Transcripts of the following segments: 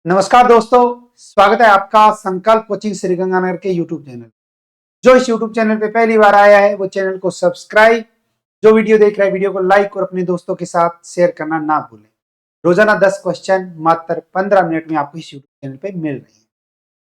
नमस्कार दोस्तों, स्वागत है आपका संकल्प कोचिंग श्रीगंगानगर के यूट्यूब चैनल। जो इस यूट्यूब चैनल पे पहली बार आया है वो चैनल को सब्सक्राइब, जो वीडियो देख रहा है वीडियो को लाइक और अपने दोस्तों के साथ शेयर करना ना भूलें। रोजाना 10 क्वेश्चन मात्र 15 मिनट में आपको इस यूट्यूब चैनल पे मिल रही है।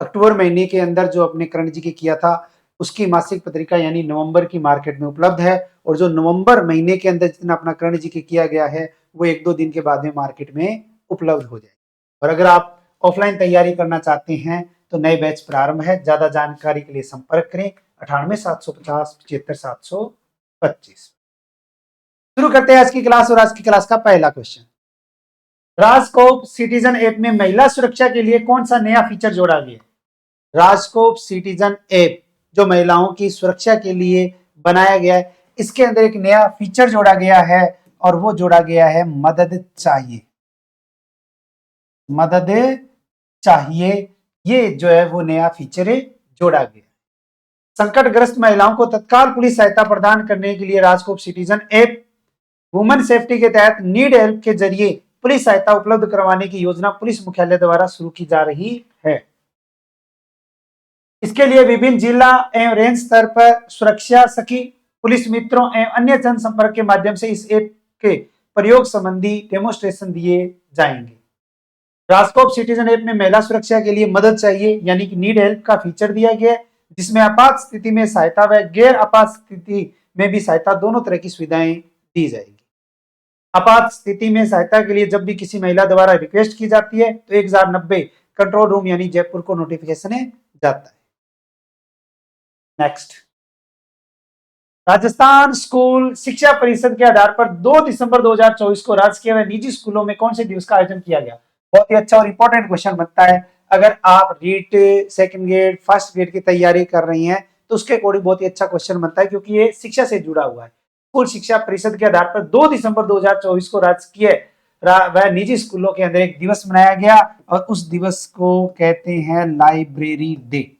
अक्टूबर महीने के अंदर जो अपने कर्ण जी के किया था उसकी मासिक पत्रिका यानी नवंबर की मार्केट में उपलब्ध है, और जो नवंबर महीने के अंदर जितना अपना कर्ण जी के किया गया है वो 1-2 दिन के बाद में मार्केट में उपलब्ध हो जाए। और अगर आप ऑफलाइन तैयारी करना चाहते हैं तो नए बैच प्रारंभ है। ज्यादा जानकारी के लिए संपर्क करें 98 750 75 725। शुरू करते हैं आज की क्लास। और आज की क्लास का पहला क्वेश्चन, राजकोप सिटीजन ऐप में महिला सुरक्षा के लिए कौन सा नया फीचर जोड़ा गया? राजकोप सिटीजन ऐप जो महिलाओं की सुरक्षा के लिए बनाया गया है, इसके अंदर एक नया फीचर जोड़ा गया है और वो जोड़ा गया है मदद चाहिए। मदद चाहिए, ये जो है वो नया फीचर जोड़ा गया। संकटग्रस्त महिलाओं को तत्काल पुलिस सहायता प्रदान करने के लिए RajCop citizen app women safety के तहत नीड हेल्प के जरिए पुलिस सहायता उपलब्ध करवाने की योजना पुलिस मुख्यालय द्वारा शुरू की जा रही है। इसके लिए विभिन्न जिला एवं रेंज स्तर पर सुरक्षा सखी, पुलिस मित्रों एवं अन्य जनसंपर्क के माध्यम से इस ऐप के प्रयोग संबंधी डेमोन्स्ट्रेशन दिए जाएंगे। राजकोप सिटीजन ऐप में महिला सुरक्षा के लिए मदद चाहिए यानी कि नीड हेल्प का फीचर दिया गया है, जिसमें आपात स्थिति में सहायता व गैर आपात स्थिति में भी सहायता दोनों तरह की सुविधाएं दी जाएगी। आपात स्थिति में सहायता के लिए जब भी किसी महिला द्वारा रिक्वेस्ट की जाती है तो 1090 कंट्रोल रूम यानी जयपुर को नोटिफिकेशन जाता है। नेक्स्ट, राजस्थान स्कूल शिक्षा परिषद के आधार पर 2 दिसंबर 2024 को राजकीय व निजी स्कूलों में कौन से दिवस का आयोजन किया गया? बहुत ही अच्छा और इंपॉर्टेंट क्वेश्चन बनता है। अगर आप REET second grade first grade की तैयारी कर रही हैं तो उसके अकॉर्डिंग बहुत ही अच्छा क्वेश्चन बनता है, क्योंकि ये शिक्षा से जुड़ा हुआ है। स्कूल शिक्षा परिषद के आधार पर 2 दिसंबर 2024 को राजकीय व निजी स्कूलों के अंदर एक दिवस मनाया गया और उस दिवस को कहते हैं लाइब्रेरी डे।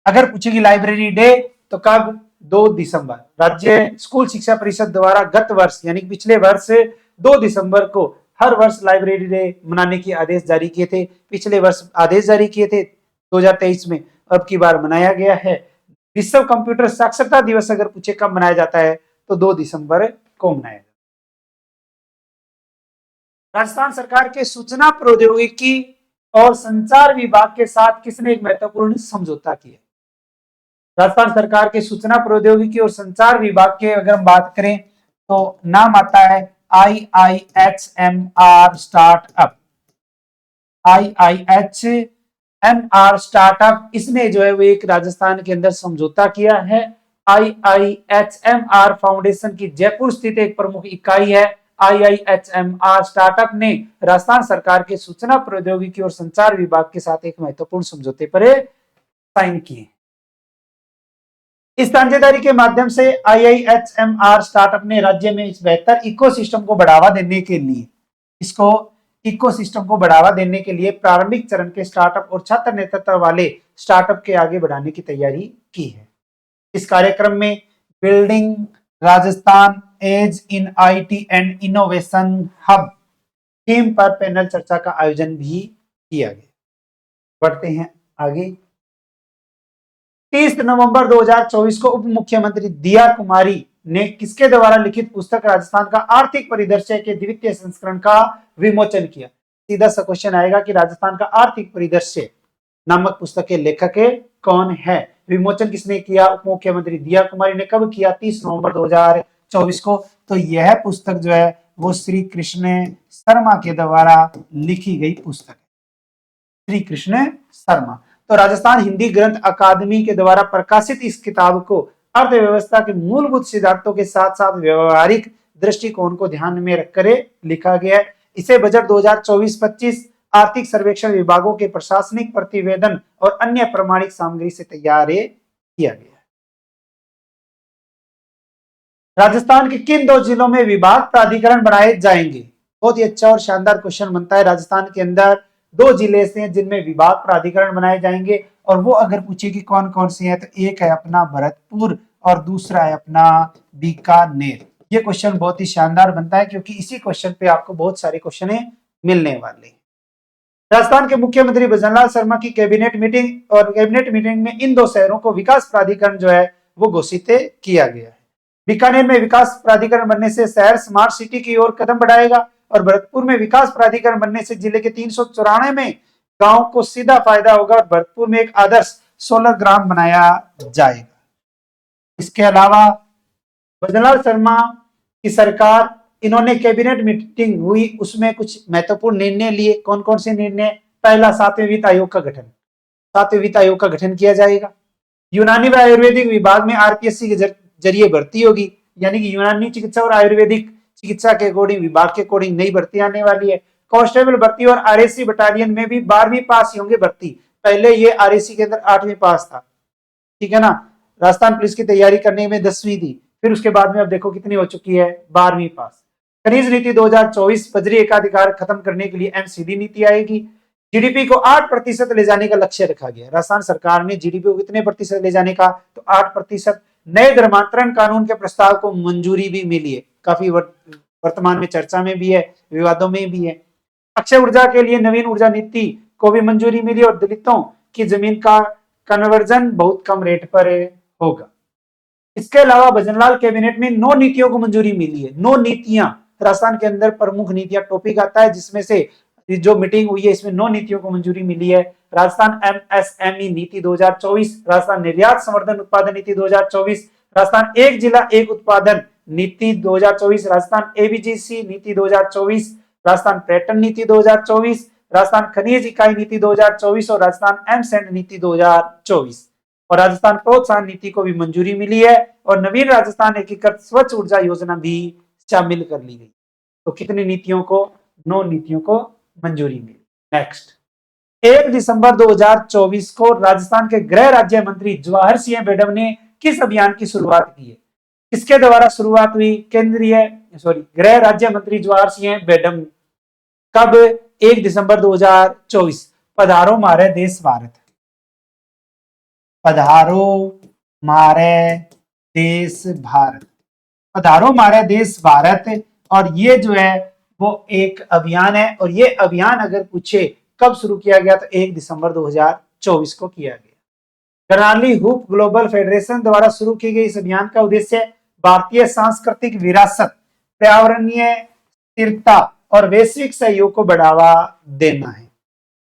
अगर पूछेगी लाइब्रेरी डे तो कब? 2 दिसंबर। राज्य स्कूल शिक्षा परिषद द्वारा गत वर्ष यानी पिछले वर्ष 2 दिसंबर को हर वर्ष लाइब्रेरी डे मनाने के आदेश जारी किए थे। पिछले वर्ष आदेश जारी किए थे 2023 में, अब की बार मनाया गया है। विश्व कंप्यूटर साक्षरता दिवस अगर पूछे कब मनाया जाता है तो 2 दिसंबर को मनाया जाता है। राजस्थान सरकार के सूचना प्रौद्योगिकी और संचार विभाग के साथ किसने एक महत्वपूर्ण समझौता किया? राजस्थान सरकार के सूचना प्रौद्योगिकी और संचार विभाग के अगर हम बात करें तो नाम आता है IIHMR स्टार्टअप। IIHMR स्टार्टअप, इसने जो है वो एक राजस्थान के अंदर समझौता किया है। IIHMR फाउंडेशन की जयपुर स्थित एक प्रमुख इकाई है। IIHMR स्टार्टअप ने राजस्थान सरकार के सूचना प्रौद्योगिकी और संचार विभाग के साथ एक महत्वपूर्ण समझौते पर साइन किए। इस साझेदारी के माध्यम से IIHMR स्टार्टअप ने राज्य में इस बेहतर इकोसिस्टम को बढ़ावा देने के लिए प्रारंभिक चरण के स्टार्टअप और छात्र नेतृत्व वाले स्टार्टअप के आगे बढ़ाने की तैयारी की है। इस कार्यक्रम में building Rajasthan as in IT and innovation hub theme पर पैनल चर्चा का आयोजन भी किया गया। बढ़ते हैं आगे। 30 नवंबर 2024 को उप मुख्यमंत्री दिया कुमारी ने किसके द्वारा लिखित पुस्तक राजस्थान का आर्थिक परिदृश्य के द्वितीय संस्करण का विमोचन किया? सीधा सा क्वेश्चन आएगा कि राजस्थान का आर्थिक परिदृश्य नामक पुस्तक के लेखक कौन है? विमोचन किसने किया? उप मुख्यमंत्री दिया कुमारी ने। कब किया? 30 नवंबर 2024 को। तो यह पुस्तक जो है वो श्री कृष्ण शर्मा के द्वारा लिखी गई पुस्तक है। श्री कृष्ण शर्मा। तो राजस्थान हिंदी ग्रंथ अकादमी के द्वारा प्रकाशित इस किताब को अर्थव्यवस्था के मूलभूत सिद्धांतों के साथ साथ व्यवहारिक दृष्टिकोण को ध्यान में रखकर लिखा गया है। इसे बजट 2024-25 आर्थिक सर्वेक्षण विभागों के प्रशासनिक प्रतिवेदन और अन्य प्रमाणिक सामग्री से तैयार किया गया। राजस्थान के किन 2 जिलों में विभाग प्राधिकरण बनाए जाएंगे? बहुत ही अच्छा और शानदार क्वेश्चन बनता है। राजस्थान के अंदर 2 जिले से जिनमें विभाग प्राधिकरण बनाए जाएंगे, और वो अगर पूछे कि कौन कौन से हैं तो एक है अपना भरतपुर और दूसरा है अपना बीकानेर। ये क्वेश्चन बहुत ही शानदार बनता है क्योंकि इसी क्वेश्चन पे आपको बहुत सारे क्वेश्चन मिलने वाले हैं। राजस्थान के मुख्यमंत्री भजनलाल शर्मा की कैबिनेट मीटिंग में इन दो शहरों को विकास प्राधिकरण जो है वो घोषित किया गया है। बीकानेर में विकास प्राधिकरण बनने से शहर स्मार्ट सिटी की ओर कदम बढ़ाएगा और भरतपुर में विकास प्राधिकरण बनने से जिले के 394 में गांव को सीधा फायदा होगा और भरतपुर में एक आदर्श सोलर ग्राम बनाया जाएगा। इसके अलावा भजनलाल शर्मा की सरकार, इन्होंने कैबिनेट मीटिंग हुई, उसमें कुछ महत्वपूर्ण निर्णय लिए। कौन कौन से निर्णय? पहला, 7वें वित्त आयोग का गठन। 7वें वित्त आयोग का गठन किया जाएगा। यूनानी व आयुर्वेदिक विभाग में आरपीएससी के जरिए भर्ती होगी, यानी कि यूनानी चिकित्सा और आयुर्वेदिक चिकित्सा के अकॉर्डिंग, विभाग के अकॉर्डिंग नई भर्ती आने वाली है। कांस्टेबल भर्ती और आरएसी बटालियन में भी 12वीं पास होंगे भर्ती। पहले ये आरएसी के अंदर 8वीं पास था, ठीक है ना। राजस्थान पुलिस की तैयारी करने में 10वीं थी, फिर उसके बाद में अब देखो कितनी हो चुकी है, 12वीं पास। खनिज नीति 2024, बजरी एकाधिकार खत्म करने के लिए एमसीडी नीति आएगी। जीडीपी को 8% ले जाने का लक्ष्य रखा गया। राजस्थान सरकार ने जीडीपी को कितने प्रतिशत ले जाने का? तो 8%। नए धर्मांतरण कानून के प्रस्ताव को मंजूरी भी मिली है, काफी वर्तमान में चर्चा में भी है, विवादों में भी है। अक्षय ऊर्जा के लिए नवीन ऊर्जा नीति को भी मंजूरी मिली और दलितों की जमीन का कन्वर्जन बहुत कम रेट पर होगा। इसके अलावा भजनलाल कैबिनेट में 9 नीतियों को मंजूरी मिली है। 9 नीतियां राजस्थान के अंदर प्रमुख नीतियां टॉपिक आता है, जिसमें से जो मीटिंग हुई है इसमें 9 नीतियों को मंजूरी मिली है। राजस्थान एमएसएमई नीति 2024, राजस्थान निर्यात संवर्धन उत्पादन नीति 2024, राजस्थान एक जिला एक उत्पादन नीति 2024, राजस्थान एबीजीसी नीति 2024, राजस्थान पर्यटन नीति 2024, राजस्थान खनिज इकाई नीति 2024 और राजस्थान एमसेंड नीति 2024। और राजस्थान प्रोत्साहन नीति को भी मंजूरी मिली है और नवीन राजस्थान एकीकृत स्वच्छ ऊर्जा योजना भी शामिल कर ली गई। तो कितनी नीतियों को? 9 नीतियों को मंजूरी मिली। नेक्स्ट, 1 दिसंबर 2024 को राजस्थान के गृह राज्य मंत्री जवाहर सिंह बेडम ने किस अभियान की शुरुआत की है? किसके द्वारा शुरुआत हुई? गृह राज्य मंत्री जवाहर सिंह बेडम। कब? 1 दिसंबर 2024। पधारो मारे देश भारत, पधारो मारे देश भारत, पधारो मारे देश भारत। और ये जो है वो एक अभियान है, और ये अभियान अगर पूछे कब शुरू किया गया तो 1 दिसंबर 2024 को किया गया। करनाली हुप ग्लोबल फेडरेशन द्वारा शुरू की गई इस अभियान का उद्देश्य भारतीय सांस्कृतिक विरासत, पर्यावरणीय स्थिरता और वैश्विक सहयोग को बढ़ावा देना है।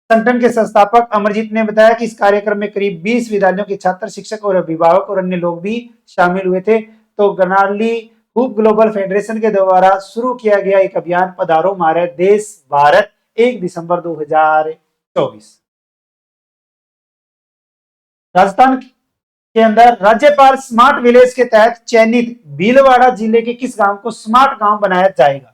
संगठन के संस्थापक अमरजीत ने बताया कि इस कार्यक्रम में करीब 20 विद्यालयों के छात्र, शिक्षक और अभिभावक और अन्य लोग भी शामिल हुए थे। तो करनाली हुप ग्लोबल फेडरेशन के द्वारा शुरू किया गया एक अभियान पधारो मारे देश भारत, 1 दिसंबर 2024। राजस्थान के अंदर राज्यपाल स्मार्ट विलेज के तहत चयनित भीलवाड़ा जिले के किस गांव को स्मार्ट गांव बनाया जाएगा?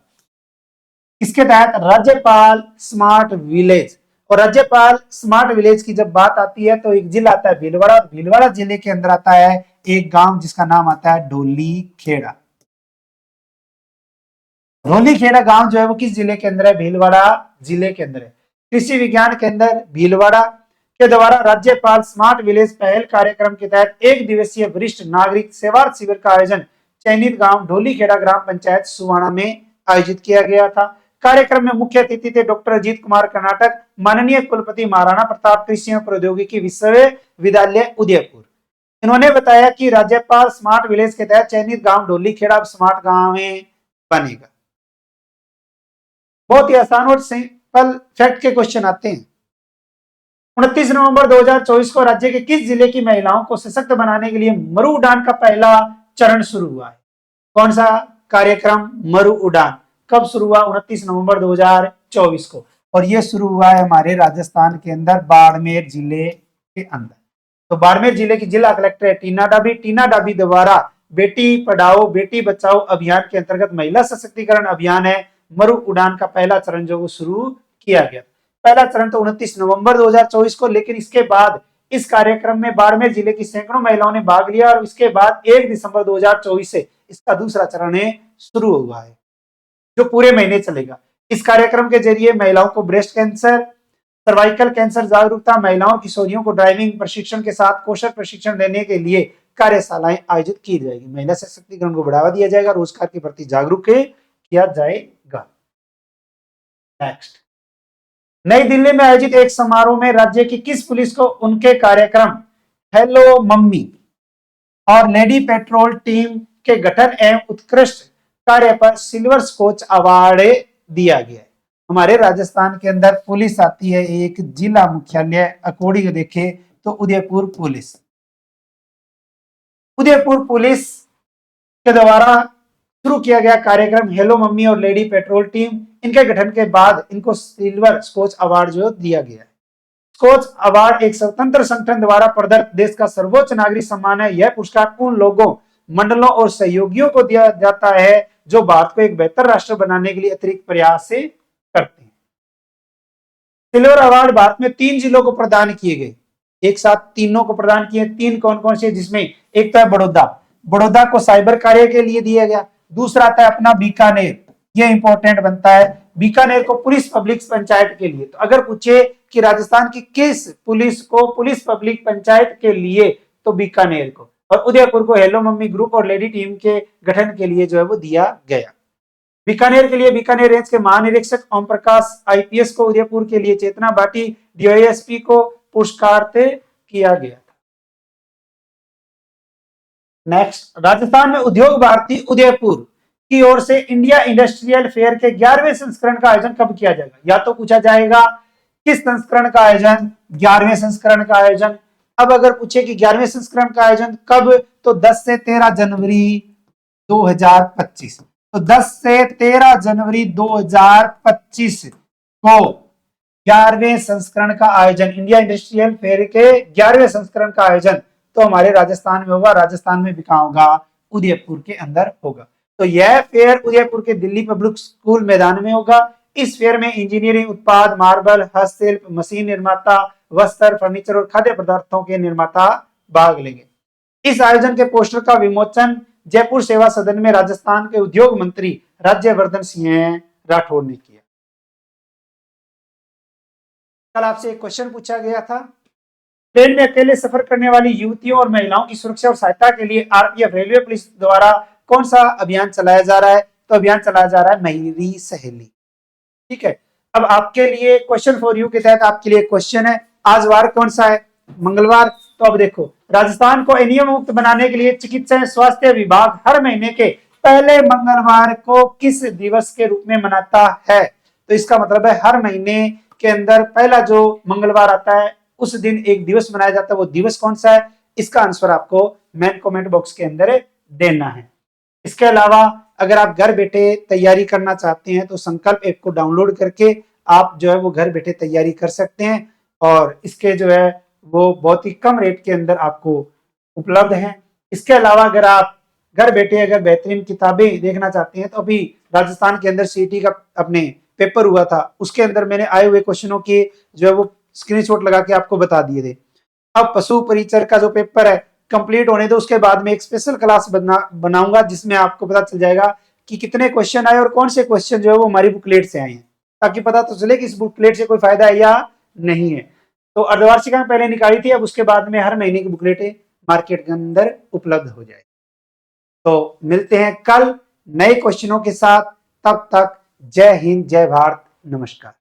इसके तहत राज्यपाल स्मार्ट विलेज। और राज्यपाल स्मार्ट विलेज की जब बात आती है तो एक जिला आता है भीलवाड़ा, और भीलवाड़ा जिले के अंदर आता है एक गांव जिसका नाम आता है ढोली खेड़ा। ढोली खेड़ा गांव जो है वो किस जिले के अंदर है? भीलवाड़ा जिले के अंदर है। कृषि विज्ञान केंद्र भीलवाड़ा के द्वारा राज्यपाल स्मार्ट विलेज पहल कार्यक्रम के तहत 1 दिवसीय वरिष्ठ नागरिक सेवार्थ शिविर का आयोजन चयनित गांव ढोली खेड़ा ग्राम पंचायत सुवाणा में आयोजित किया गया था। कार्यक्रम में मुख्य अतिथि थे डॉक्टर अजीत कुमार कर्नाटक, माननीय कुलपति महाराणा प्रताप कृषि एवं प्रौद्योगिकी विश्वविद्यालय उदयपुर। इन्होंने बताया कि राज्यपाल स्मार्ट विलेज के तहत चयनित गांव ढोली खेड़ा स्मार्ट गांव में बनेगा। बहुत ही आसान और सिंपल फैक्ट के क्वेश्चन आते हैं। 29 नवंबर 2024 को राज्य के किस जिले की महिलाओं को सशक्त बनाने के लिए मरु उड़ान का पहला चरण शुरू हुआ है? कौन सा कार्यक्रम? मरु उड़ान। कब शुरू हुआ? 29 नवंबर 2024 को। और यह शुरू हुआ है हमारे राजस्थान के अंदर बाड़मेर जिले के अंदर। तो बाड़मेर जिले की जिला कलेक्टर है टीना डाबी। टीना डाबी द्वारा बेटी पढ़ाओ बेटी बचाओ अभियान के अंतर्गत महिला सशक्तिकरण अभियान है मरु उड़ान का पहला चरण जो शुरू किया गया। पहला चरण तो 29 नवंबर 2024 को, लेकिन इसके बाद इस कार्यक्रम में बाड़मेर जिले की सैकड़ों महिलाओं ने भाग लिया और इसके बाद 1 दिसंबर 2024 से इसका दूसरा चरण शुरू हुआ है जो पूरे महीने चलेगा। इस कार्यक्रम के जरिए महिलाओं को ब्रेस्ट कैंसर, सर्वाइकल कैंसर जागरूकता, महिलाओं किशोरियों को ड्राइविंग प्रशिक्षण के साथ कौशल प्रशिक्षण देने के लिए कार्यशालाएं आयोजित की जाएगी। महिला सशक्तिकरण को बढ़ावा दिया जाएगा, रोजगार के प्रति जागरूक किया जाएगा। नेक्स्ट, नई दिल्ली में आयोजित एक समारोह में राज्य की किस पुलिस को उनके कार्यक्रम हेलो मम्मी और लेडी पेट्रोल टीम के गठन एवं उत्कृष्ट कार्य पर सिल्वर स्कोच अवार्ड दिया गया है? हमारे राजस्थान के अंदर पुलिस आती है, एक जिला मुख्यालय अकॉर्डिंग देखे तो उदयपुर पुलिस। उदयपुर पुलिस के द्वारा शुरू किया गया कार्यक्रम हेलो मम्मी और लेडी पेट्रोल टीम, इनके गठन के बाद इनको सिल्वर स्कोच अवार्ड जो दिया गया है। स्कोच अवार्ड एक स्वतंत्र संगठन द्वारा प्रदत्त देश का सर्वोच्च नागरिक सम्मान है। यह पुरस्कार उन लोगों, मंडलों और सहयोगियों को दिया जाता है जो भारत को एक बेहतर राष्ट्र बनाने के लिए अतिरिक्त प्रयास से करते हैं। सिल्वर अवार्ड भारत में 3 जिलों को प्रदान किए गए, एक साथ तीनों को प्रदान किए। 3 कौन कौन से, जिसमें एक तो है बड़ौदा, बड़ौदा को साइबर कार्य के लिए दिया गया। दूसरा आता है अपना बीकानेर, ये इंपॉर्टेंट बनता है, बीकानेर को पुलिस पब्लिक पंचायत के लिए। तो अगर पूछे कि राजस्थान की किस पुलिस को पुलिस पब्लिक पंचायत के लिए, तो बीकानेर को। और उदयपुर को हेलो मम्मी ग्रुप और लेडी टीम के गठन के लिए जो है वो दिया गया। बीकानेर के लिए बीकानेर रेंज के महानिरीक्षक ओम प्रकाश आईपीएस को, उदयपुर के लिए चेतना भाटी डीवाईएसपी को पुरस्कार किया गया। नेक्स्ट, राजस्थान में उद्योग भारती उदयपुर की ओर से इंडिया इंडस्ट्रियल फेयर के 11वें संस्करण का आयोजन कब किया जाएगा? या तो पूछा जाएगा किस संस्करण का आयोजन, 11वें संस्करण का आयोजन। अब अगर पूछे कि 11वें संस्करण का आयोजन कब, तो 10 से 13 जनवरी 2025। तो 10 से 13 जनवरी 2025 को 11वें संस्करण का आयोजन, इंडिया इंडस्ट्रियल फेयर के 11वें संस्करण का आयोजन तो हमारे राजस्थान में होगा। राजस्थान में भी कहां होगा? उदयपुर के अंदर होगा। तो यह फेयर उदयपुर के दिल्ली पब्लिक स्कूल मैदान में होगा। इस फेयर में इंजीनियरिंग उत्पाद, मार्बल, हस्तशिल्प, मशीन निर्माता, वस्त्र, फर्नीचर और खाद्य पदार्थों के निर्माता भाग लेंगे। इस आयोजन के पोस्टर का विमोचन जयपुर सेवा सदन में राजस्थान के उद्योग मंत्री राज्यवर्धन सिंह राठौड़ ने किया। कल आपसे एक क्वेश्चन पूछा गया था, ट्रेन में अकेले सफर करने वाली युवतियों और महिलाओं की सुरक्षा और सहायता के लिए आरपीएफ रेलवे पुलिस द्वारा कौन सा अभियान चलाया जा रहा है? तो अभियान चलाया जा रहा है मेरी सहेली। ठीक है, अब आपके लिए क्वेश्चन फॉर यू के तहत आपके लिए क्वेश्चन है, आज वार कौन सा है? मंगलवार। तो अब देखो, राजस्थान को एनीमिया मुक्त बनाने के लिए चिकित्सा एवं स्वास्थ्य विभाग हर महीने के पहले मंगलवार को किस दिवस के रूप में मनाता है? तो इसका मतलब है हर महीने के अंदर पहला जो मंगलवार आता है उस दिन एक दिवस मनाया जाता है। वो दिवस कौन सा है? इसका आंसर आपको मेन कमेंट बॉक्स के अंदर देना है। इसके अलावा अगर आप घर बैठे तैयारी करना चाहते हैं तो संकल्प ऐप को डाउनलोड करके आप जो है वो घर बैठे तैयारी कर सकते हैं और इसके जो है वो बहुत ही कम रेट के अंदर आपको उपलब्ध है। इसके अलावा अगर आप घर बैठे अगर बेहतरीन किताबें देखना चाहते हैं तो अभी राजस्थान के अंदर सीईटी का अपने पेपर हुआ था, उसके अंदर मैंने आए हुए क्वेश्चनों के जो है वो स्क्रीनशॉट लगा के आपको बता दिए थे। अब पशु परिचर का जो पेपर है कंप्लीट होने दो, उसके बाद में एक स्पेशल क्लास बनाऊंगा जिसमें आपको पता चल जाएगा कि कितने क्वेश्चन आए और कौन से क्वेश्चन जो है वो हमारी बुकलेट से आए हैं, ताकि पता तो चले कि इस बुकलेट से कोई फायदा है या नहीं है। तो अर्धवार्षिका पहले निकाली थी, अब उसके बाद में हर महीने की बुकलेटें मार्केट के अंदर उपलब्ध हो जाए। तो मिलते हैं कल नए क्वेश्चनों के साथ, तब तक जय हिंद, जय भारत, नमस्कार।